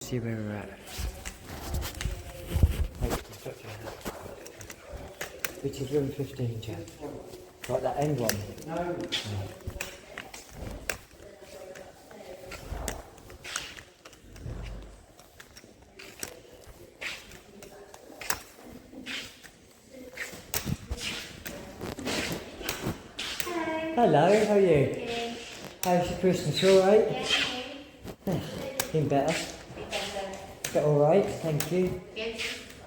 see where we're at. Which is room 15, Jan. Like that end one? No. Hello, how are you? Good. How's your Christmas, alright? Yeah. Been better? Got alright, thank you. Good.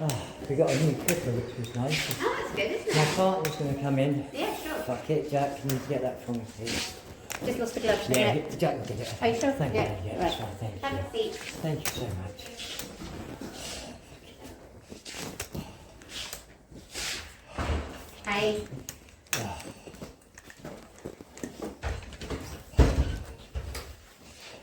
Oh, we got a new cooker, which was nice. Oh, that's good, isn't My it? partner's going to come in. Yeah, sure. Fuck it, Jack, can you get that from me, please? Just lost the gloves. Yeah, Jack will get it. Are you sure? Thank Yeah. you, yeah, Right. that's fine, thank Have you. a seat. Thank you so much. Hi.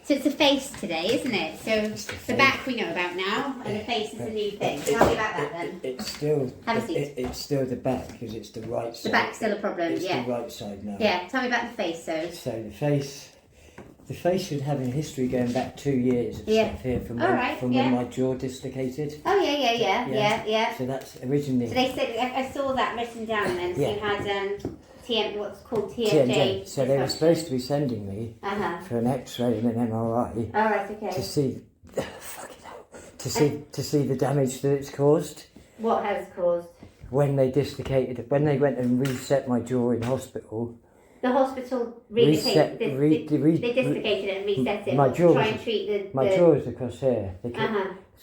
So it's a face today, isn't it? So the back we know about now, and the face is a new thing. Tell me about that then. It's still, Have a seat. it's still the back, because it's the right side. The back's still a problem, It's yeah. the right side now. Yeah, tell me about the face, so. So the face should have a history going back 2 years of Yeah. stuff here from, Alright, when yeah. my jaw dislocated. Oh, yeah. So that's originally So they said, I saw that written down then, so Yeah. you had what's called TMJ. TMJ. So they were supposed to be sending me Uh-huh. for an X-ray and an MRI Alright, okay. to see, fucking hell, to see the damage that it's caused. What has caused? When they dislocated, when they went and reset my jaw in hospital, The hospital Reset- they dislocated it and reset it. my to jaw try was- and treat my jaw is across here.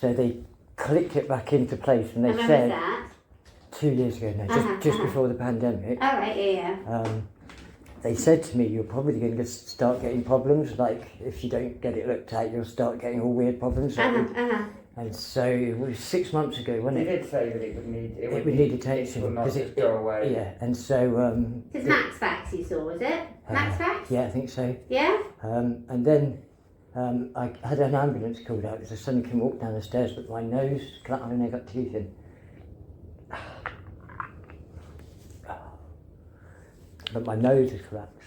So they clicked it back into place, and they And when was said that? 2 years ago now, just before the pandemic. All right, yeah. They said to me, you're probably going to start getting problems, like if you don't get it looked at, you'll start getting all weird problems. And so it was 6 months ago, wasn't They it? did say that it would need attention. It will not 'cause just go away. Yeah, and so... It's Max Fax you saw, was it? Max Fax? Yeah, I think so. Yeah? And then I had an ambulance called out because somebody can walk down the stairs, but my nose, I mean, I got teeth in. But my nose is collapsed,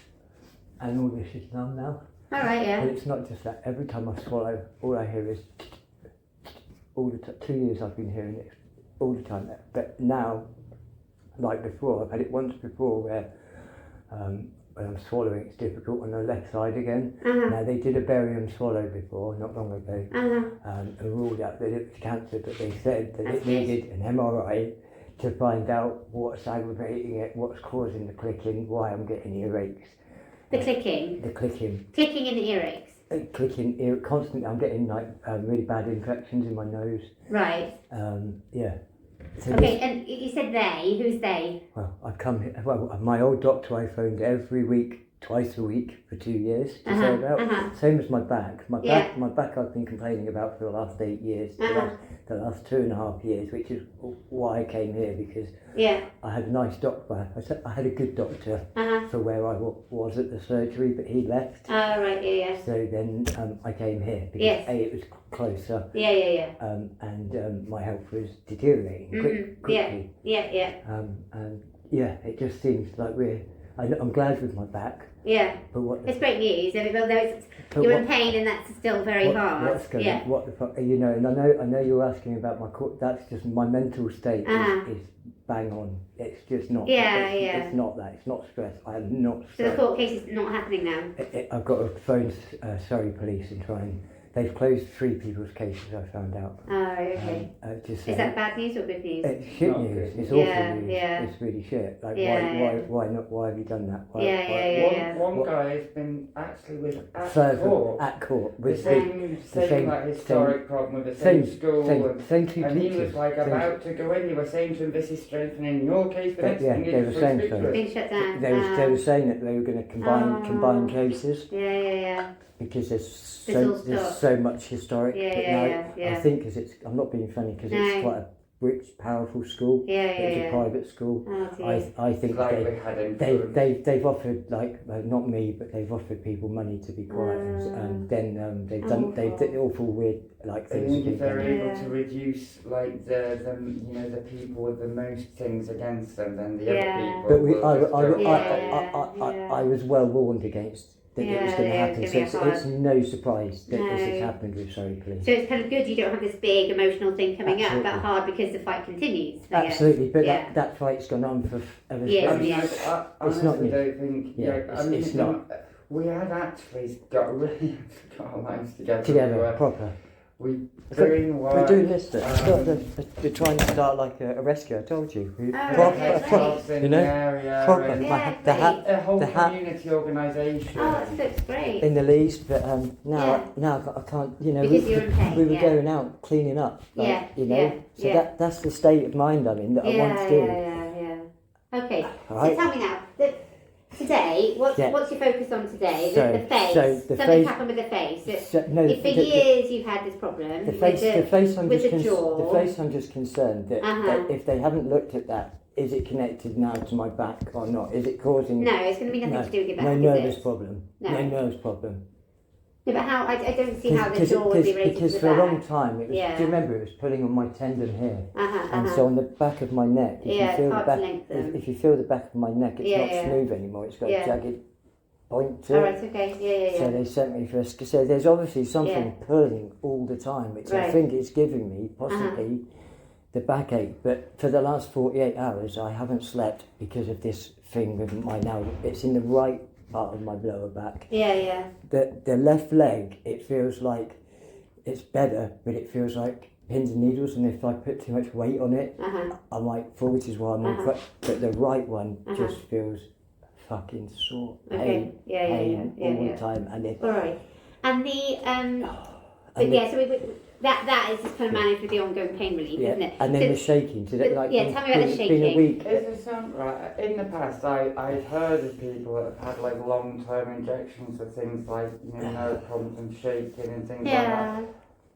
and all this is numb now. All right, yeah. But it's not just that. Every time I swallow, all I hear is all the 2 years I've been hearing it all the time. But now, like before, I've had it once before where when I'm swallowing, it's difficult on the left side again. Now they did a barium swallow before, not long ago, and ruled out that it was cancer. But they said that it needed an MRI to find out what's aggravating it, what's causing the clicking, why I'm getting earaches. The clicking. The clicking. Clicking in the earaches. Clicking constantly. I'm getting like really bad infections in my nose. Right. Yeah. So Okay, and you said they. Who's they? Well, I've come here. Well, my old doctor I phoned every week, twice a week for 2 years to say about. Same as my back. My back I've been complaining about for the last 8 years. The last 2.5 years, which is why I came here, because I had a nice doctor. I had a good doctor for where I was at the surgery, but he left. Oh, right, yeah. So then I came here because A, it was closer. Yeah. And my health was deteriorating quickly. Yeah. And yeah, it just seems like I'm glad with my back. Yeah. But what It's great news. You're in pain and that's still very hard. What the fuck, you know? And I know you're asking about my that's just my mental state is bang on. It's just not. It's not that. It's not stress. I am not stressed. So the court case is not happening now. I've got to phone Surrey Police and try and. They've closed 3 people's cases, I found out. Oh, okay. Is that bad news or good news? It's shit Not news. good. It's awful news. Yeah. It's really shit. Like, Yeah, why not? Why have you done that? One guy has been actually with at court. At court. The With same like historic problem with the same school. Same two and he teachers. was like about to go in. You were saying to him, this is strengthening your case. The next thing they were saying so. Being shut down. They were saying that they were going to combine cases. Yeah. Because there's so much historic. I think because I'm not being funny, because it's quite a rich, powerful school. It's a private school. I think they've offered, like, not me, but they've offered people money to be quiet, and then they've done awful weird like things. If they're able to reduce like the people with the most things against them, then the other people. But I was well warned against that it was Yeah, going to yeah, happen. it's So gonna be it's no surprise that this has No. happened with Surrey Police. So it's kind of good you don't have this big emotional thing coming up, but Absolutely. hard because the fight continues. I guess. Absolutely, but Yeah. that fight's gone on for ever. Yeah, I mean, yeah. I It's not honestly new. don't think. Yeah, I mean, it's not. We had actually got really got our lives together. Together, proper. We So, doing We're work. doing this. They're trying to start like a rescue. I told you. right, Proper, okay, proper, jobs in you know, the area proper. and Yeah, The hat great. a whole the hat- community organisation. Oh, that looks great. in the leaves, but Yeah. now I can't. You know, Because you're in pain, we were yeah. going out cleaning up. Like, Yeah, you know. yeah, So yeah. that's the state of mind I'm in that I want to do. Yeah. Okay, Right. so tell me now, today, what's Yeah. your focus on today? So- the face. so the Something face- happened with the face. So, no, If for years you've had this problem the with face, the face. I'm with just the jaw. the face. I'm just concerned that, Uh-huh. that if they haven't looked at that, is it connected now to my back or not? Is it causing No, it's going to be nothing no, to do with your back, no is nervous it? problem? No. No nervous problem. No, but how? I don't see how the jaw would be raised to because the for a long back. time, it was, Yeah. do you remember it was pulling on my tendon here? Uh-huh, And uh-huh. so on the back of my neck, if Yeah, you feel it's the hard back, to lengthen. if you feel the back of my neck, it's Yeah, not yeah. smooth anymore. It's got Yeah. a jagged point to All it. right, okay, yeah. So they sent me for a so there's obviously something Yeah. pulling all the time, which I Right. think is giving me possibly the backache. But for the last 48 hours, I haven't slept because of this thing with my now. It's in the right part of my lower back. Yeah. The left leg, it feels like it's better, but it feels like pins and needles, and if I put too much weight on it, Uh-huh. I might fall, which is why I'm on Uh-huh. crutch. But the right one Uh-huh. just feels fucking sore Okay. pain, Yeah. pain all the time, and it. All right. And the but and yeah, so that is just kind of managed with the ongoing pain relief, yeah, isn't it? and then So- the shaking. So that, but- like, yeah, tell me about the it's been a shaking. week. Is there some right in the past? I've heard of people that have had like long-term injections for things like nerve problems and shaking and things like that. Yeah.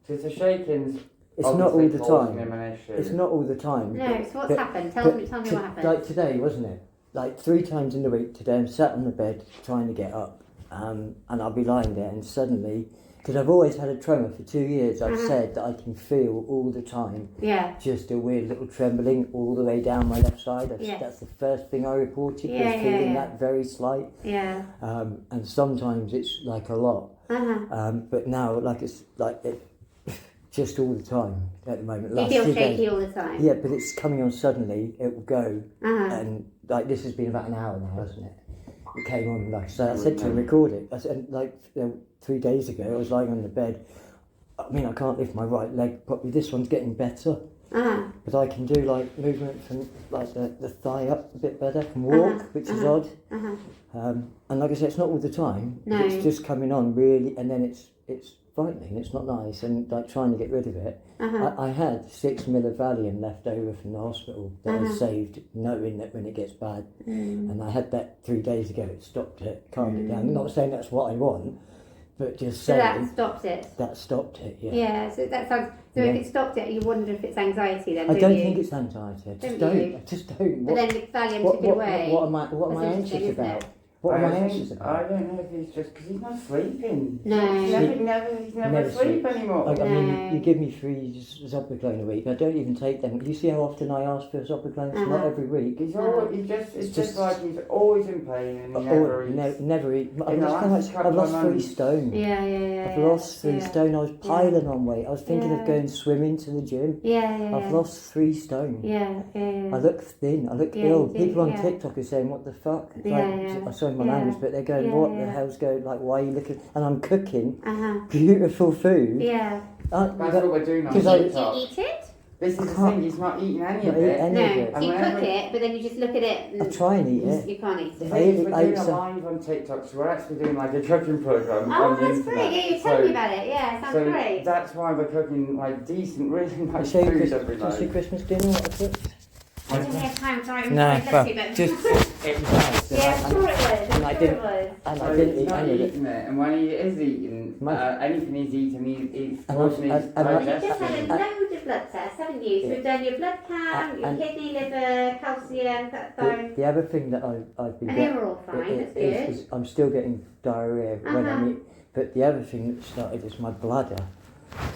So the shaking's It's not all obviously the causing time. him an issue. It's not all the time. No. So what's but- happened? Tell but me what happened. Like today, wasn't it? Like 3 times in the week today, I'm sat on the bed trying to get up, and I'll be lying there, and suddenly, because I've always had a tremor for 2 years, I've Uh-huh. said that I can feel all the time Yeah. just a weird little trembling all the way down my left side. Yes. That's the first thing I reported, Yeah, was feeling yeah. that very slight. Yeah. And sometimes it's like a lot. Uh-huh. But now, like it's like it, just all the time at the moment. You Last feel 2 shaky days. all the time. Yeah, but it's coming on suddenly. It will go, Uh-huh. and like this has been about an hour now, hasn't it? It came on like so. I said to him, record it. I said, like 3 days ago, I was lying on the bed. I mean, I can't lift my right leg properly. This one's getting better, Uh-huh. but I can do like movement from like the thigh up a bit better. I can walk, which is odd. Uh-huh. And like I said, it's not all the time. No. It's just coming on really, and then it's frightening. It's not nice, and like trying to get rid of it. Uh-huh. I had 6 mil of Valium left over from the hospital that I saved, knowing that when it gets bad, and I had that 3 days ago. It stopped it, calmed it down. I'm not saying that's what I want, but just So that saying stopped it. that stopped it. Yeah. Yeah. So that sounds. So Yeah. if it stopped it, you wonder if it's anxiety then. I don't you? think it's anxiety. I just Don't don't. you? I just don't. But then the Valium took it away. What am I That's anxious interesting, isn't about? it? What am I think- anxious I about? don't know if he's just because he's not sleeping. No. He's never Never asleep sleeps. anymore. I mean, No. you give me 3 Zopiclone a week. I don't even take them. You see how often I ask for Zopiclone? It's not Uh-huh. every week. He's always, it's It's just just- like he's always in pain and he never eats. Never eat. In I've the lost, how last much, couple I've of lost 3 months. stone. Yeah. I've lost 3 stone. I was piling on weight. I was thinking Yeah. of going swimming to the gym. Yeah. I've lost 3 stone. Yeah. I look thin. I look Yeah, ill. you do, People on yeah. TikTok are saying, "What the fuck?" Yeah. I'm sorry my Yeah. language, but they're going, Yeah, "What the yeah. hell's going? Like, why are you looking?" And I'm cooking Uh-huh. beautiful food. Yeah. That's what we're doing on Because Do I- you TikTok. eat it? This is I the can't- thing, he's not eating any Not of eat it. any No. of it. So you whenever- cook it, but then you just look at it I and try and eat it. you can't eat The it. thing is, we're I doing ate a some- live on TikTok, so we're actually doing like a cooking program Oh, on the that's internet. great. Yeah, you told me about it. Yeah, sounds So great. that's why we're cooking like decent, really I nice show you food Chris- every can I see night. Christmas dinner? What I cooked? I didn't have time, sorry. No, I'm sorry, well, bless you, but... just it was nice. yeah, I'm sure it was. and I I'm sure didn't- it was. And So I didn't he's eat not any of it. eating it, and when he is eating, My- anything he's eating, it's And causing his and I- You've just had digestion. a load of blood tests, haven't you? So Yeah. we've done your blood count, your And- kidney, liver, calcium, bone, The other thing that I've been and they getting were all fine. That's good. is I'm still getting diarrhea when I Uh-huh. eat. But the other thing that started is my bladder.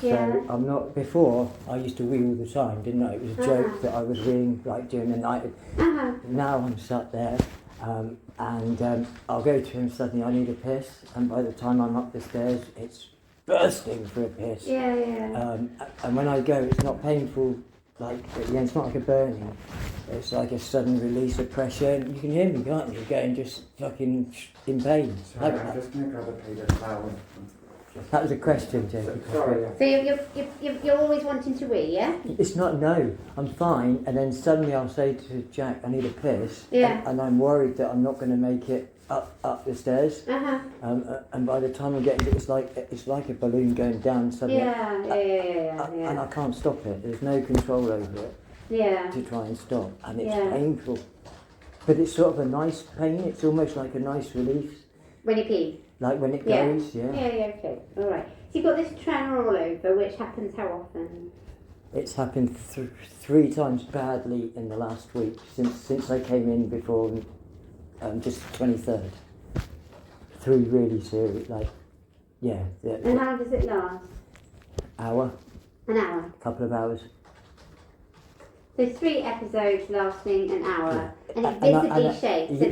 Yeah. So I'm not. Before I used to wee all the time, didn't I? It was a joke that I was weeing like during the night. Uh-huh. Now I'm sat there I'll go to him suddenly, I need a piss, and by the time I'm up the stairs, it's bursting for a piss. Yeah. And when I go, it's not painful, like, at the end, it's not like a burning, it's like a sudden release of pressure, and you can hear me, can't you, going just fucking in pain. Sorry, I'm just going to grab a paper towel. That was a question, Jake. Sorry. So you're always wanting to wee, yeah? It's not no, I'm fine, and then suddenly I'll say to Jack, I need a piss, Yeah. and I'm worried that I'm not going to make it up the stairs, and by the time I'm getting it, it's like a balloon going down suddenly, and I can't stop it. There's no control over it to try and stop, and it's painful, but it's sort of a nice pain. It's almost like a nice relief, When you pee? like when it Yeah. goes. Yeah. Okay. All right. So you've got this tremor all over, which happens how often? It's happened 3 times badly in the last week since I came in before. Just 23rd. 3 really serious, like, yeah. And how does it last? Hour, An hour. couple of hours. So 3 episodes lasting an hour, and it And I- visibly shakes. So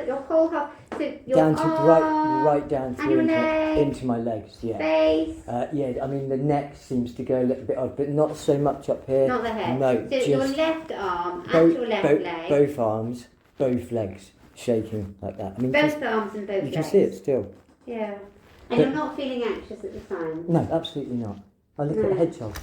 your whole half, so your Down to arm, right down and through your legs, into my legs, yeah. face, Yeah, I mean the neck seems to go a little bit odd, but not so much up here. not the head. No, So just your left arm and your left leg. both arms, both legs shaking like that. I mean, Both arms and both you legs. can see it still. Yeah. And But- you're not feeling anxious at the time? No, absolutely not. I look at a hedgehog.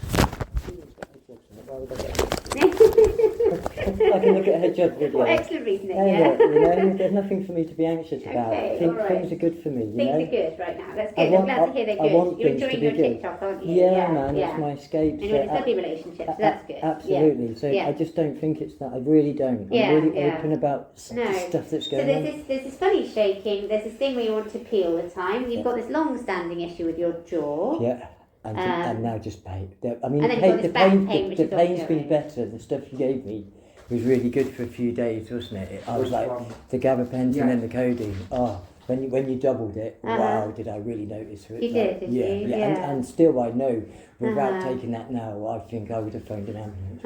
Why would I get I can look at a hedgehog video. What excellent reasoning, Yeah, you know, there's nothing for me to be anxious about. Okay, I think all right. things are good for me, you Things know. are good right now. That's I good. want- I'm glad to hear they're I good. want You're things to enjoying be your good. TikTok, aren't you? Yeah, man, it's my escape. And you're in a so lovely relationship, so that's good. Absolutely. So Yeah. I just don't think it's that. I really don't. Yeah, I'm really yeah. open about No. the stuff that's So going on. there's this funny shaking, there's this thing where you want to pee all the time. You've got this long-standing issue with your jaw. Yeah. And now just pain. I mean, and then pain, you've got the this back pain, pain, which the is pain's been ongoing. better. The stuff you gave me was really good for a few days, wasn't it? I was Which like one? the gabapentin Yeah. and the codeine. Oh, when you doubled it, wow, did I really notice it? You did, did yeah, you? Yeah, Yeah. And still I know without Uh-huh. taking that now, I think I would have phoned an ambulance.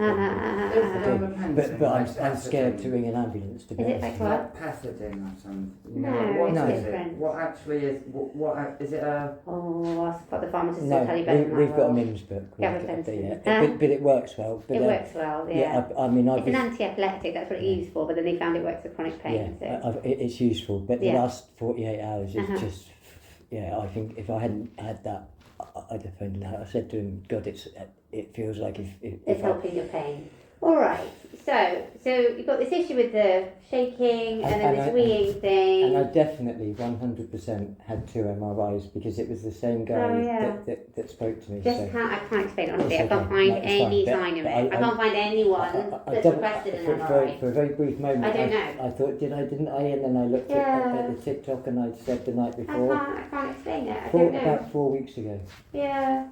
Is But I'm scared to ring an ambulance to be Is it honest. like what? Like Pethidine or something? No, what it's is different. it? What actually is? What is it? Oh, I've got the pharmacist No, will tell you better than I we've got a will. MIMS book. Gabapentin. But it works well. But, It works well, yeah. I mean, It's an anti-epileptic, that's what it's used for, but then they found it works for chronic pain. Yeah, So. it's useful, but the Yeah. last 48 hours is Uh-huh. just, yeah, I think if I hadn't had that, I'd have phoned it out. I said to him, God, it feels like if It's I, helping your pain. All right. So you've got this issue with the shaking and then this weeing thing. and I definitely 100% had 2 MRIs because it was the same guy Oh, yeah. that spoke to me. Just so. I can't explain it honestly. It's I can't okay. find No, it's any fine. sign of But it. I can't find anyone that's requested an MRI. For a very brief moment, I don't know. I thought, didn't I? And then I looked at the TikTok and I'd said the night before. I can't explain it. I don't know. About 4 weeks ago. Yeah.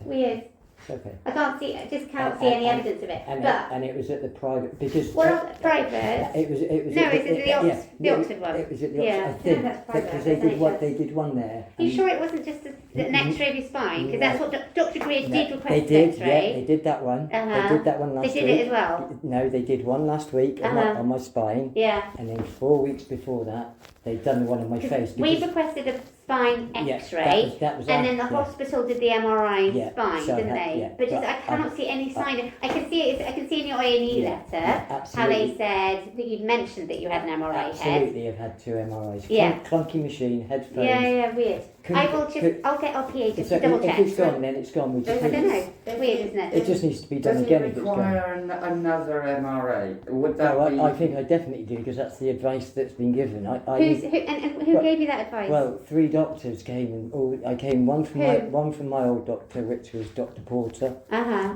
Weird. It's okay. I can't see. I just can't see any evidence of it. And it was at the private because private? it was No, it's at the Oxford one. It was at the Yeah. Oxford. I No, think that's private, because they did isn't it? they did one there. Are you and- sure it wasn't just an X-ray of your spine? Because that's what Dr. Greer No, did request they an did, X-ray. yeah, they did that one. Uh-huh. They did that one last They week. did it as well? No, they did one last week on my spine, Yeah. and then 4 weeks before that, they'd done the one on my face. We because- requested a spine Yeah, X-ray, that was and then the after. hospital did the MRI Yeah, spine, so I didn't had- they? yeah, but just but I cannot see any sign of. I can see it. I can see in your A&E Yeah, letter yeah, how absolutely. they said that you'd mentioned that you had an MRI head. Absolutely, I've had 2 MRIs. Yeah. Clunky machine, headphones. Yeah, weird. I will just. I'll get our PA just to double check. If it's gone, then it's gone. We just I don't need- know. They're weird, isn't it? It just needs to be done Does again it if it's gone. require another MRA? Would that No, be? I think I definitely do because that's the advice that's been given. I Who's, need- who, and who Well- gave you that advice? well, 3 doctors came and I came one from my old doctor, which was Dr. Porter.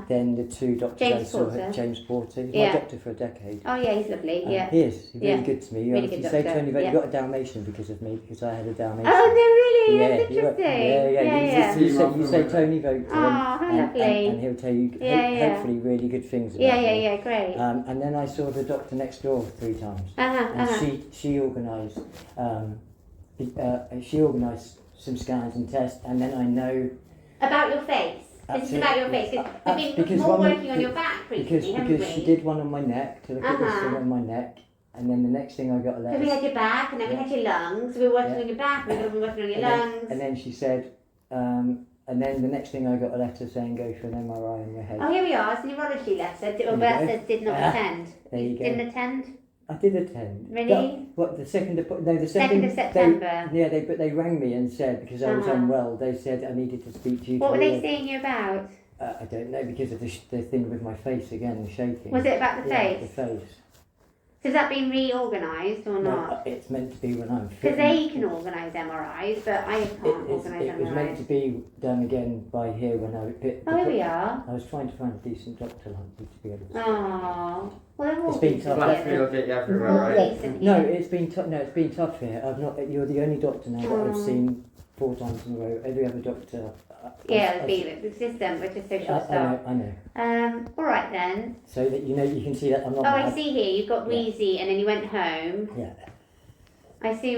Then the 2 doctors James I saw, Porter. James Porter. He's Yeah. my doctor for a decade. Oh yeah, he's lovely. Yeah. He is. He's Yeah. really good to me. Really You good say doctor, Tony, but yeah. you got a Dalmatian because of me because I had a Dalmatian. Oh no, really? Yeah, That's you were- interesting. yeah. You say Tony vote to him, Oh, how lovely. and he'll tell you hopefully really good things about me. Yeah, great. And then I saw the doctor next door 3 times, and she organised some scans and tests, and then I know About your face. This is about your face. We've been more working on your back recently, haven't we? because she did one on my neck to look at this thing on my neck, and then the next thing I got a So letter. we had your back, and then we had your lungs. So we were working Yeah. on your back, and we were working on your lungs. And then she said, and then the next thing I got a letter saying go for an MRI on your head. Oh, here we are. It's a neurology letter. you Bert go. says did not attend. There you go. Didn't attend? I did attend. Really? What, the 2nd of, no, the 2nd of September. But they rang me and said, because I was Uh-huh. unwell, they said I needed to speak to you. What were they to seeing you about? I don't know, because of the thing with my face again, the shaking. Was it about the Yeah, face? the face. So has that been reorganised or No, not? it's meant to be when I'm fit. Because they can organise MRIs, but I can't organise It was meant to MRIs. be done again by here when I bit. Oh, here we are. I was trying to find a decent doctor like you to be able to. Oh, well, they're all It's been decent tough. Blackfield here. will get you everywhere, Well, right? decent No, here. it's been tough. No, it's been tough here. I've not. You're the only doctor now that I've Oh. seen 4 times in a row. Every other doctor. Yeah, the system, which is so short staff. I know. All right then. So that you can see that I'm Oh, not. I see here. You've got Yeah. wheezy, and then you went home. Yeah. I see.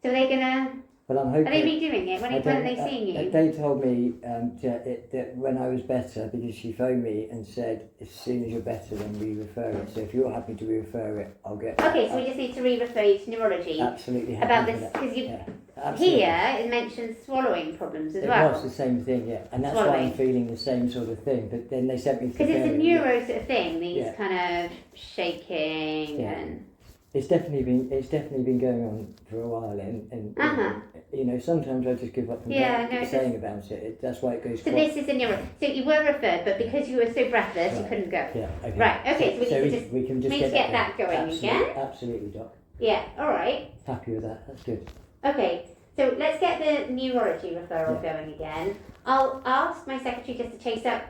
So are they gonna? But I'm Are hoping. they redoing it? When I weren't don't- they seeing you? They told me that when I was better, because she phoned me and said, as soon as you're better, then we refer it. So if you're happy to refer it, I'll get. Okay, so we just need to re-refer you to neurology Absolutely happy about for this that. because you Yeah, absolutely. here it mentions swallowing problems as It well. was the same thing, yeah, and that's why Swallowing. I'm feeling the same sort of thing. But then they sent me to Because it's a Bavarian, neuro sort of thing, these Yeah. kind of shaking Yeah. and It's definitely been going on for a while, and Uh-huh. sometimes I just give up and Yeah, no, it's saying about it. That's why it goes. so quite, this is a neuro. So you were referred, but because you were so breathless, you Right. couldn't go. Yeah. Okay. Right, okay, so we we can just need to get that going absolutely, again. Absolutely, Doc. Yeah, all right. Happy with that. That's good. Okay, so let's get the neurology referral Yeah. going again. I'll ask my secretary just to chase up.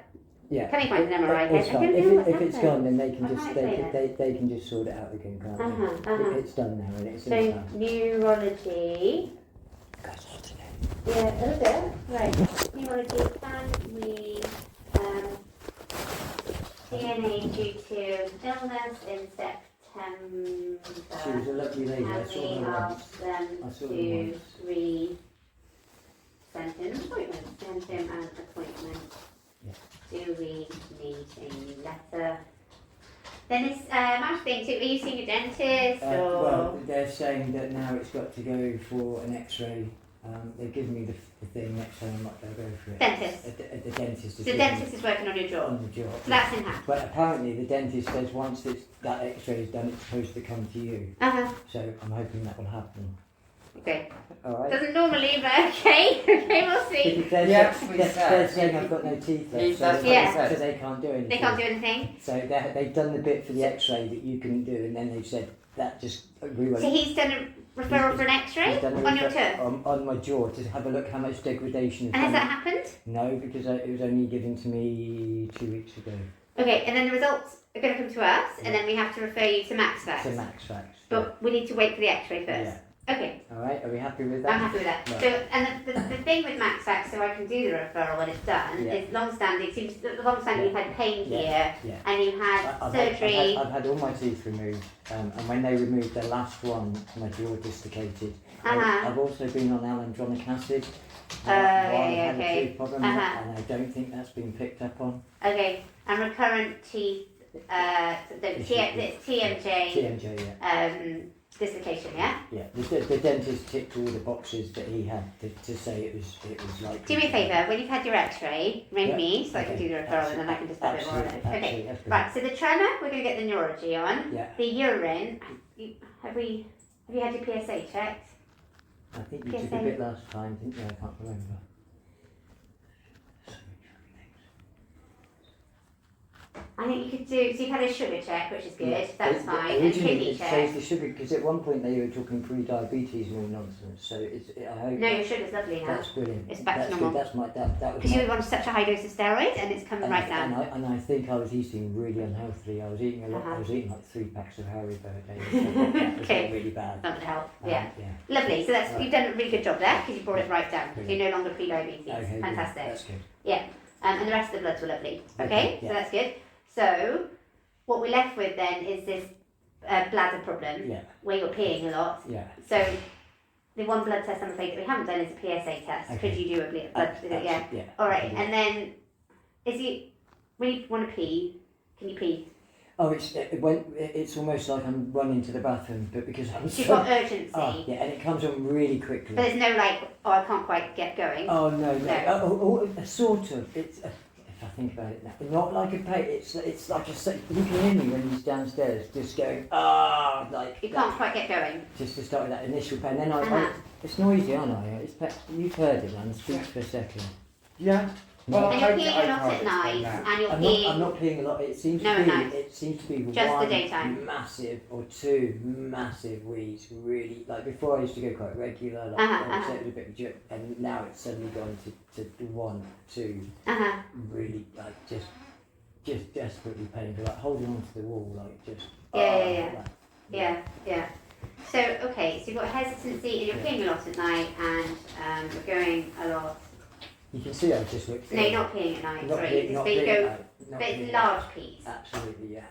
Yeah. Can I find an MRI It's head? I fine. don't know what's If it's happened. gone, then they can I just can't they, explain they, they can just sort it out again, can't Uh-huh, they? uh-huh. It's done now, and it's So in time. neurology. Guys, what's today? Yeah, a little bit. Right. Neurology, can we DNA due to illness in September? She was a lovely lady. I Can saw we her once. ask them I saw her to once. send him an appointment? Send him an appointment. Yeah. Do we need a new letter? Then this MASH thing, so are you seeing a dentist or? Well, they're saying that now it's got to go for an X-ray. They've given me the thing next time I might go for it. Dentist. The dentist. So the dentist is working on your jaw. on the jaw. So that's in hand. But apparently the dentist says once that X-ray is done, it's supposed to come to you. Uh-huh. So I'm hoping that will happen. Okay. All right. Doesn't normally, but okay. Okay, we'll see. Because they're, He actually they're said- saying I've got no teeth left, He- so, that's they, what he said. so they can't do anything. They can't do anything. So they've done the bit for the X-ray that you couldn't do, and then they've said that just we won't. So he's done a referral for an X-ray He's done a on your refer- tooth. on my jaw to have a look how much degradation. And has that happened? No, because it was only given to me 2 weeks ago. Okay, and then the results are going to come to us, and then we have to refer you to MaxFax. To Max Facts. But we need to wait for the X-ray first. Yeah. Okay, All right. Are we happy with that? I'm happy with that. Right. So, and the thing with MaxFax, so I can do the referral when it's done, Yeah. is long-standing. Seems the long-standing you've had pain Yeah. here, Yeah. and you had surgery. I've had all my teeth removed, and when they removed the last one, my jaw dislocated. Uh-huh. I've also been on alendronic acid. Yeah, while I had okay. a tooth problem, Uh-huh. and I don't think that's been picked up on. Okay, and recurrent teeth, it's TMJ, TMJ, yeah. dislocation, yeah? Yeah, the dentist ticked all the boxes that he had to say it was like. Do me a favour, when you've had your X-ray, ring Yeah. me so I can Okay. do the referral and then I can just have a bit more on it. Absolutely, Okay, absolutely, that's right, so the tremor, we're going to get the neurology on. Yeah, The urine, have you had your PSA checked? I think you took PSA. a bit last time, didn't you? I can't remember. I think you could do, so you've had a sugar check, which is good, that's fine, and Originally kidney it check. says the sugar, because at one point they were talking pre-diabetes and all nonsense, so I hope No, your sugar's lovely now. that's brilliant. It's back to That's normal. good. That was Because you my- were on such a high dose of steroid and it's coming right down. And I think I was eating really unhealthily. I was eating a lot. Uh-huh. I was eating like 3 packs of Haribo a day. It was Okay. really bad. That would help, yeah. Yeah. Lovely, so that's, Right. you've done a really good job there because you brought it right down. So you're no longer pre-diabetes. Okay. good. Fantastic. That's good. And the rest of the bloods were lovely. Okay, Yeah. so that's good. So what we're left with then is this bladder problem Yeah. where you're peeing a lot. Yeah. So the one blood test I'm afraid that we haven't done is a PSA test. Okay. Could you do a blood? Yeah. Yeah. All right, Okay. and then when you want to pee, can you pee? Oh, it's almost like I'm running to the bathroom, but because I'm You've got urgency. Oh, yeah, and it comes on really quickly. But there's no like, oh, I can't quite get going. Oh no, No. Sort of. It's if I think about it now, not like a pay. It's like you can hear me when he's downstairs, just going like. You can't quite get going. Just to start with that initial pain, then Uh-huh. it's noisy, aren't I? You've heard it, man. Speak for a second. Yeah. Well, And you're I peeing a lot can't at night, explain that. and you're I'm peeing. not peeing a lot. It seems No, to at be. night. It seems to be Just one the daytime. massive or two massive weeds. Really, like before I used to go quite regular. Like I would say it was a bit of a joke, and now it's suddenly gone to 1, 2. Really, like just desperately painful. Like holding onto the wall, like just. Yeah. So okay, so you've got hesitancy, and you're peeing a lot at night, and you're going a lot. You can see I've just looked. No, you're not peeing at night. Not Sorry, peeing, not but you peeing go. at night, not But peeing it's at large peas. Absolutely, yeah.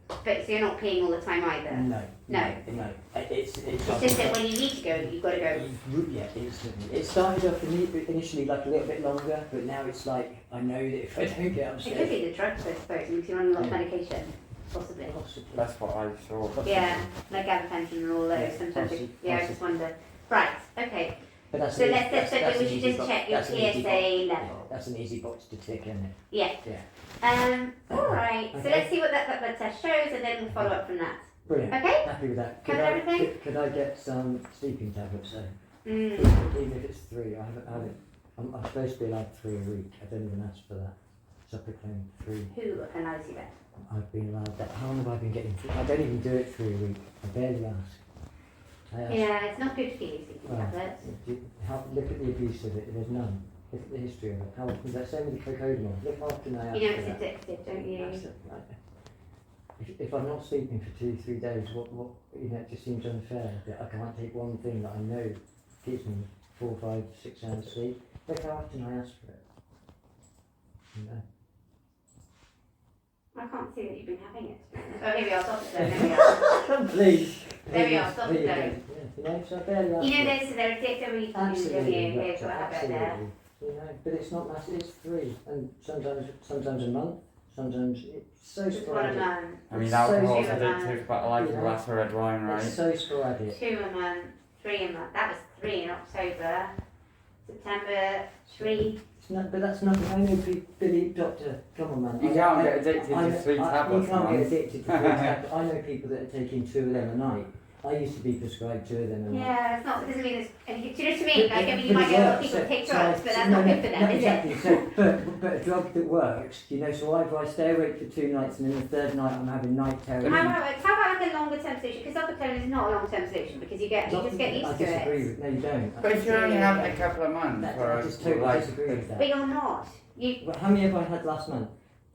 But so you're not peeing all the time either. No. No. It's just that when you need to go, you've got to go. Yeah, instantly. It started off initially like a little bit longer, but now it's like I know that if I don't get It upstairs. could be the drugs, I suppose, because you're on a lot of medication, possibly. Possibly. That's what I saw. Yeah, like gabapentin and all those. Yeah, Sometimes, possibly. I just wonder. Right. Okay. But that's So an let's that's we an should easy just box- check your that's an easy PSA box. level. That's an easy box to tick, isn't it? Yeah. Yeah. All right. So Okay. let's see what that blood test shows, and then we'll follow up from that. Brilliant. Okay. Happy with that. Covered everything? Could I get some sleeping tablets though? Mm. Even if it's 3, I haven't. I'm supposed to be allowed 3 a week. I don't even ask for that. Suppliclaim 3. Who allows you that? I've been allowed that. How long have I been getting? I don't even do it 3 a week. I barely ask. I ask. Yeah, it's not good for you, sleeping Well, tablets. look at the abuse of it. There's none. Look at the history of it. How is that same with the cocodamol? Look after now. You know it's addictive, don't you? If I'm not sleeping for 2-3 days, what it just seems unfair that I can't take one thing that I know gives me 4, 5, 6 hours sleep. Look how often I ask for it. You know. I can't see that you've been having it. Oh, here we are. Stop it there. There we are. Please. There we are, stop it please, there. yeah, you know, so I barely ask You know, for it. they're addictive when you can do Absolutely, here's doctor, what I have it there. absolutely. You know, but it's not massive. It's 3, and sometimes a month. Sometimes it's so Just one a sporadic. month. I mean, It's alcohol's so- addictive, but I like a glass of red wine, right? It's so sporadic. 2 a month, 3 a month. That was 3 in October. September, 3. It's not, but that's nothing. I know Billy, doctor. Come on, man. You can't get addicted I to know- 3 tablets, You can't man. get addicted to 3 tablets. I know people that are taking 2 of them a night. I used to be prescribed 2 of them a night. Yeah, it's not, it doesn't mean it's, and you, do you know what I mean? Like, I mean, you But might it get a lot of works, people so- take so drugs, I- but that's no, not good for them, is exactly. it? So, but a drug that works, you know, so either I stay awake for 2 nights and then the 3rd night I'm having night terror. How about like a longer term solution? Because Zopiclone is not a long term solution because you just get used I to disagree it. with, no you don't. But if you only have it a couple of months, I just totally like, disagree with But that. you're not. You Well, how many have I had last month?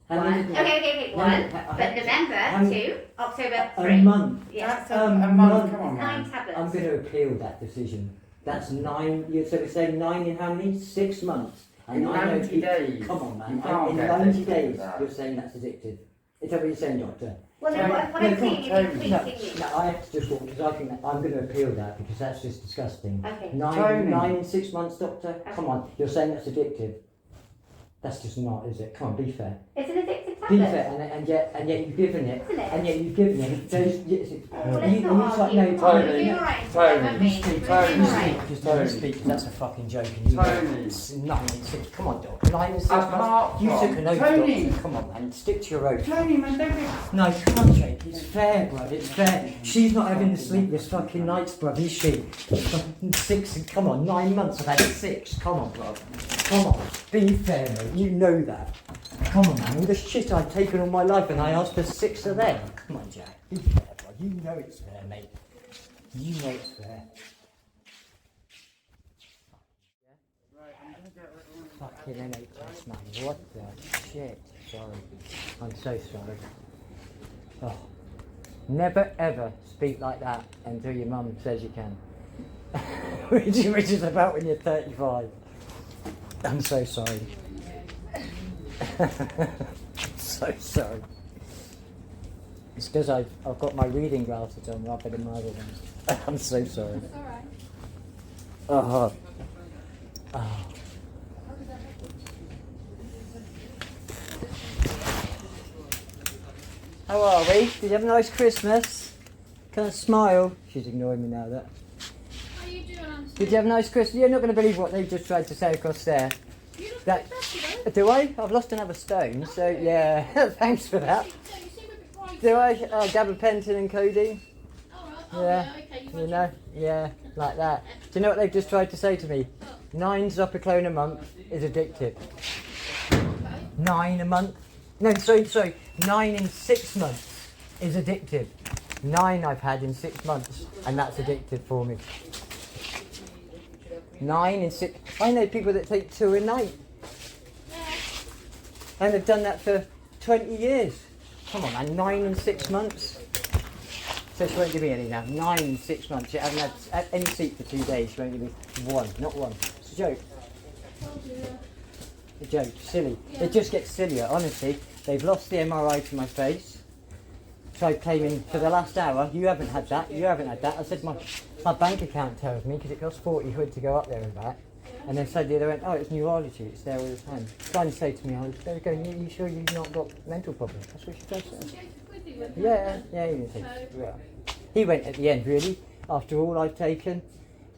How one. many did I- Okay, No, one. I But had- November, how many- 2. October, A 3. month. Yeah. that's a month, come on, 9 man. tablets. I'm going to appeal that decision. That's 9. So we're saying 9 in how many? 6 months. In I know 90 people- days. Come on, man. You can't In get 90 addicted to days, that. you're saying that's addictive. Is that what you're saying, doctor? Well, no, Tony- what no, I'm come on, saying is Tony. increasing you. No, I have to just walk because I think that I'm going to appeal that because that's just disgusting. Okay. 9 in 6 months, doctor? Okay. Come on, you're saying that's addictive. That's just not, is it? Come on, be fair. It's an addictive Be tablet. fair, and yet you've given it. Isn't it? And yet you've given it those. Well, let's not argue. no, Come on, Tony, we're doing alright. Tony, Won't we? you speak, We're Tony, doing you alright. Just Tony. don't speak. That's a fucking joke. And you Tony. It's 9 and 6. Come on, dog. 9 and 6 Apart months. You from- took an oath, Tony. doctor. Come on, man. Stick to your oath. Tony, man, don't be... No, come on, Jake. It's fair, bruv. It's fair. She's not having the sleepless fucking nights, bruv, is she? Fucking 6. Come on, 9 months. I've had 6. Come on, bruv. Come on. Be fair, mate. You know that. Come on, man. All the shit I've taken all my life and I asked for 6 of them. Come on, Jack. Be fair, bruv. You know it's fair, mate. You know it's fair. Fucking NHS, man. What the shit? Sorry. I'm so sorry. Oh. Never ever speak like that until your mum says you can. which is about when you're 35. I'm so sorry. So sorry. It's because I've got my reading glasses on rather than my other ones. I'm so sorry. It's alright. Oh. Oh. How are we? Did you have a nice Christmas? Can I smile? She's ignoring me now, that. How are you doing, Anthony? Did you have a nice Christmas? You're not going to believe what they've just tried to say across there. You look That- a bit better, though. Do I? I've lost another stone, so yeah, thanks for that. You seem a bit brighter. Do I? Gabapentin and codeine? All right. Oh, Yeah. yeah. Okay. You know? Yeah, like that. Do you know what they've just tried to say to me? 9 Zopiclone a month is addictive. 9 a month? No, sorry. 9 in 6 months is addictive. 9 I've had in 6 months, and that's addictive for me. 9 in 6. I know people that take 2 a night, and they've done that for 20 years. Come on, man, 9 in 6 months. So she won't give me any now. 9 in 6 months. She hasn't had any sleep for 2 days. She won't give me one, not one. It's a joke. A joke, silly. It just gets sillier, honestly. They've lost the MRI to my face. So I came in for the last hour. You haven't had that. You haven't had that. I said my bank account tells me because it costs 40 quid to go up there and back. And then suddenly they went, oh, it's neurology. It's there all the time. Trying to say to me, I was there going, you sure you've not got mental problems? That's what she does. Yeah, he said, yeah. He went at the end, really. After all I've taken,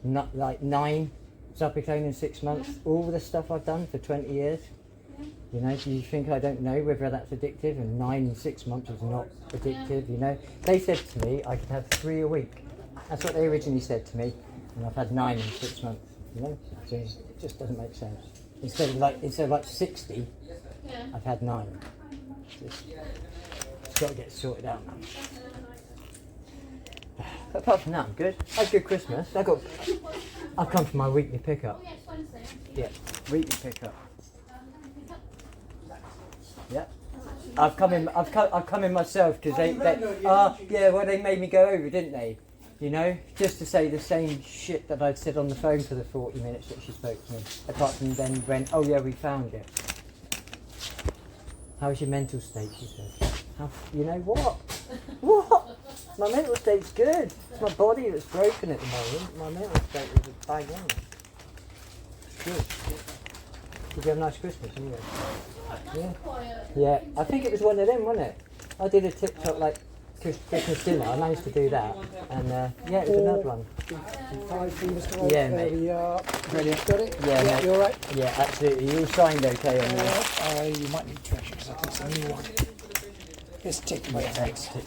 not like 9 Zopiclone in 6 months, all the stuff I've done for 20 years. You know, do you think I don't know whether that's addictive? And 9 in 6 months is not addictive, you know? They said to me I could have 3 a week. That's what they originally said to me. And I've had 9 in 6 months, you know? So it just doesn't make sense. Instead of like 60, I've had 9. It's got to get sorted out now. But apart from that, I'm good. I had a good Christmas. I've come for my weekly pickup. Oh, yes, Wednesday. Yeah, weekly pickup. Yeah. I've come in myself because they they made me go over, didn't they? You know, just to say the same shit that I'd said on the phone for the 40 minutes that she spoke to me. Apart from then went, oh yeah, we found it. How's your mental state? She said. You know what? What? My mental state's good. It's my body that's broken at the moment. My mental state is a bang on. It's good. Did you have a nice Christmas anyway? Yeah. Yeah, I think it was one of them, wasn't it? I did a TikTok like Christmas dinner. I managed to do that, and yeah, it was another one. 5 fingers to Yeah, there mate. we are. Brilliant. Got it? Yeah, mate. You alright? Yeah, absolutely. You all signed okay on there. You might need to actually because I think it's a new one. It's ticking my Thanks. Tick.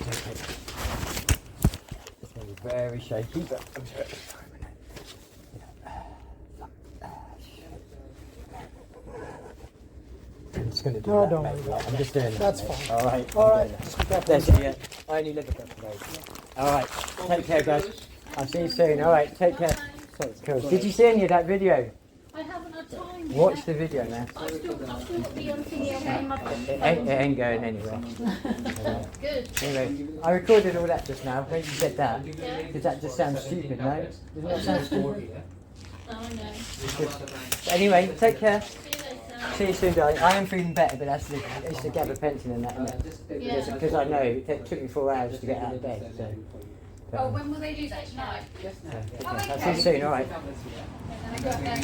It's going to be very shaky, but I'm sure it's fine. I'm just going to do No, that, don't mate. worry about I'm just doing that. That's mate. fine. All right. Alright, just be careful. Bless you, yeah. I only live a couple of days. All right. Take care, guys. I'll see you soon. All right. Take care. Cool. Did you see any of that video? I haven't had time. Watch the video now. I've still got the video on my It ain't going anywhere. Good. Anyway, I recorded all that just now. When you said that, because that just sounds stupid, no? Doesn't that sound stupid? Oh, I know. Anyway, take care. See you later. See you soon, darling. I am feeling better, but it's the gabapentin and that, isn't it? Yeah. Because I know it took me 4 hours to get out of bed. So. Oh, when will they do that tonight? I'll see you soon. All right. And I got there.